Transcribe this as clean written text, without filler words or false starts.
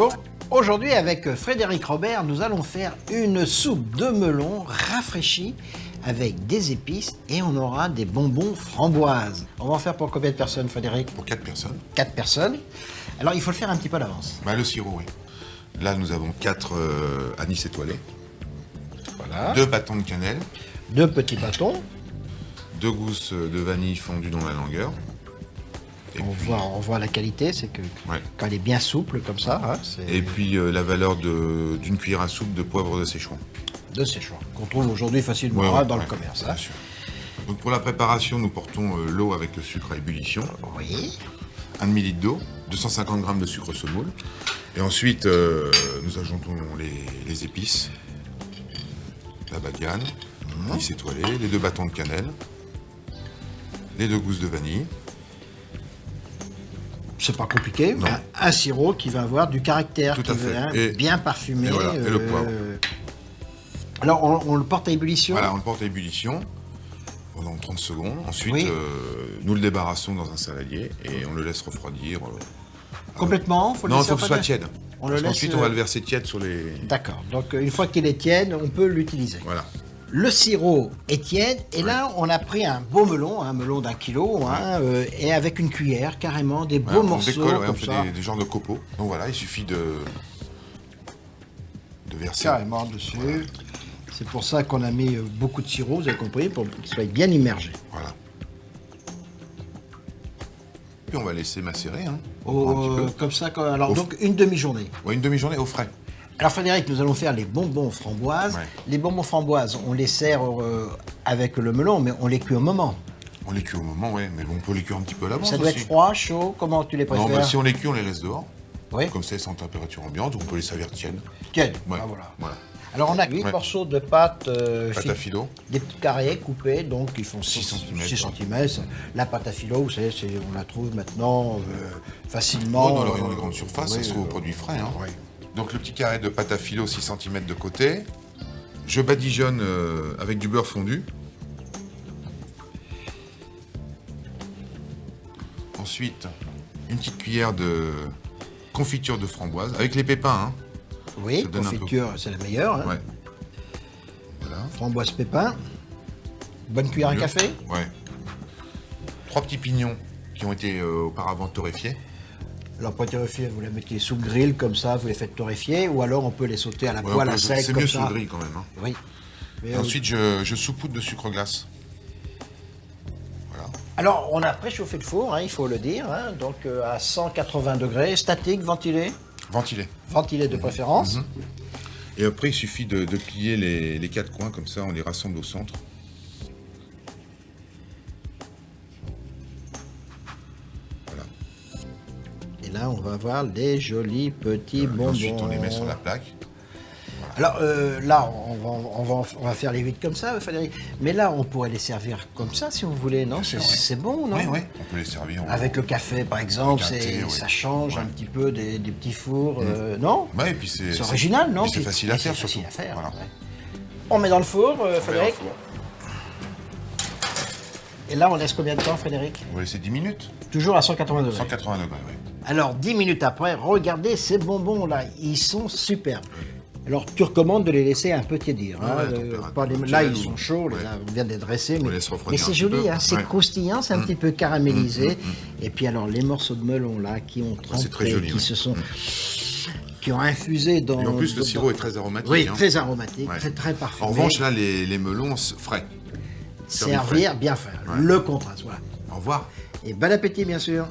Bonjour. Aujourd'hui, avec Frédéric Robert, nous allons faire une soupe de melon rafraîchie avec des épices et on aura des bonbons framboises. On va en faire pour combien de personnes, Frédéric? Pour 4 personnes. 4 personnes. Alors, il faut le faire un petit peu à l'avance. Bah, le sirop, oui. Là, nous avons 4 anis étoilés, Voilà. 2 bâtons de cannelle, 2 petits bâtons. 2 gousses de vanille fondues dans la longueur. Et On voit la qualité, c'est que Ouais. quand elle est bien souple comme ça, hein, c'est Et puis la valeur d'une cuillère à soupe de poivre de Sécheron. de séchoir, qu'on trouve aujourd'hui facilement hein, dans le commerce. Bien sûr. Donc pour la préparation, nous portons l'eau avec le sucre à ébullition, Oui. 1 demi-litre d'eau, 250 g de sucre semoule. Et ensuite, nous ajoutons les épices, la badiane, l'anis étoilé, les 2 bâtons de cannelle, les 2 gousses de vanille. C'est pas compliqué. Non. Un sirop qui va avoir du caractère, Tout à fait. hein, bien parfumé. et voilà, et le poivre. Alors, on le porte à ébullition. Voilà, on le porte à ébullition pendant 30 secondes. Ensuite, Oui. nous le débarrassons dans un saladier et on le laisse refroidir. Complètement. Faut le Non, il laisser faut que ce soit refroidir. tiède. On le Parce laisse, qu'ensuite, on va le verser tiède sur les... D'accord. Donc, une fois qu'il est tiède, on peut l'utiliser. Voilà. Le sirop est tiède et là, on a pris un beau melon, un melon d'1 kilo, hein, et avec une cuillère, carrément, des beaux On morceaux décolle, ouais, on comme fait ça. des genres de copeaux. Donc voilà, il suffit de verser. Carrément dessus. C'est pour ça qu'on a mis beaucoup de sirop, vous avez compris, pour qu'il soit bien immergé. Voilà. Puis on va laisser macérer. Hein, encore un petit peu. Comme ça, alors donc une demi-journée. Ouais, une demi-journée au frais. Alors Frédéric, nous allons faire les bonbons framboises. Ouais. Les bonbons framboises, on les sert avec le melon, mais on les cuit au moment. On les cuit au moment, ouais, mais bon, on peut les cuire un petit peu à l'avance Ça doit aussi. être froid, chaud, comment tu les préfères? Non, bah, si on les cuit, on les laisse dehors. Oui. Comme ça, ils sont en température ambiante, ou on peut les servir tièdes. Tiens, Ouais. ah, voilà. Voilà. Alors on a 8 Ouais. morceaux de pâte, Pâte à filo. des petits carrés coupés, donc ils font 6 centimètres, 6 ouais. cm. La pâte à filo, vous savez, on la trouve maintenant facilement. Oh, dans le rayon des grandes surfaces, ça oui, se trouve aux produits frais. Hein. oui. Donc le petit carré de pâte à filo, 6 cm de côté. Je badigeonne avec du beurre fondu. Ensuite, une petite cuillère de confiture de framboise, avec les pépins. Hein. Oui, Ça donne un peu. confiture, c'est la meilleure. Hein. Ouais. Voilà. Framboise pépin. Bonne cuillère à café. Ouais. 3 petits pignons qui ont été auparavant torréfiés. Alors pour torréfier, vous les mettez sous le grill comme ça, vous les faites torréfier, ou alors on peut les sauter à la Ouais, poêle on à peut- sec c'est comme mieux ça. sous le grill quand même. Hein. Oui. Mais, Et ensuite, je saupoudre de sucre glace. Voilà. alors on a préchauffé le four, hein, il faut le dire, hein, donc à 180 degrés, statique, ventilé. Ventilé. Ventilé de préférence. Et après, il suffit de plier les 4 coins, comme ça, on les rassemble au centre. Voilà. Et là, on va avoir des jolis petits Et bonbons. ensuite, on les met sur la plaque. Alors là, on va faire les 8 comme ça, Frédéric. Mais là, on pourrait les servir comme ça, si vous voulez, non? sûr, C'est bon, non? Oui, oui, on peut les servir. Avec le café, par exemple, Avec un thé, oui. ça change Ouais. un petit peu des petits fours, non? Ouais, et puis c'est original, non? puis c'est facile à faire, c'est surtout. facile à faire, Voilà. ouais. On met dans le four, On met dans le Frédéric. four. Et là, on laisse combien de temps, Frédéric? On va laisser 10 minutes. Toujours à 180 degrés. 180 degrés, oui. Alors, 10 minutes après, regardez ces bonbons-là, ils sont superbes. Alors, tu recommandes de les laisser un peu tiédir. Ouais, hein, ouais, température pas les- là, tiède ils sont ou- chauds, ouais. là, on vient de les dresser. On Mais, laisse refroidir mais c'est un petit joli, peu. hein, c'est Ouais. croustillant, c'est un petit peu caramélisé. Et puis, alors, les morceaux de melon, là, qui ont c'est très trempé, joli, qui ouais. se sont... qui ont infusé dans... Et en plus, le dans- sirop est très aromatique. Oui, hein. très aromatique, Ouais. très parfumé. En revanche, là, les melons frais. Servir bien fait. Ouais. Le contraste, voilà. Au revoir. Et bon appétit, bien sûr.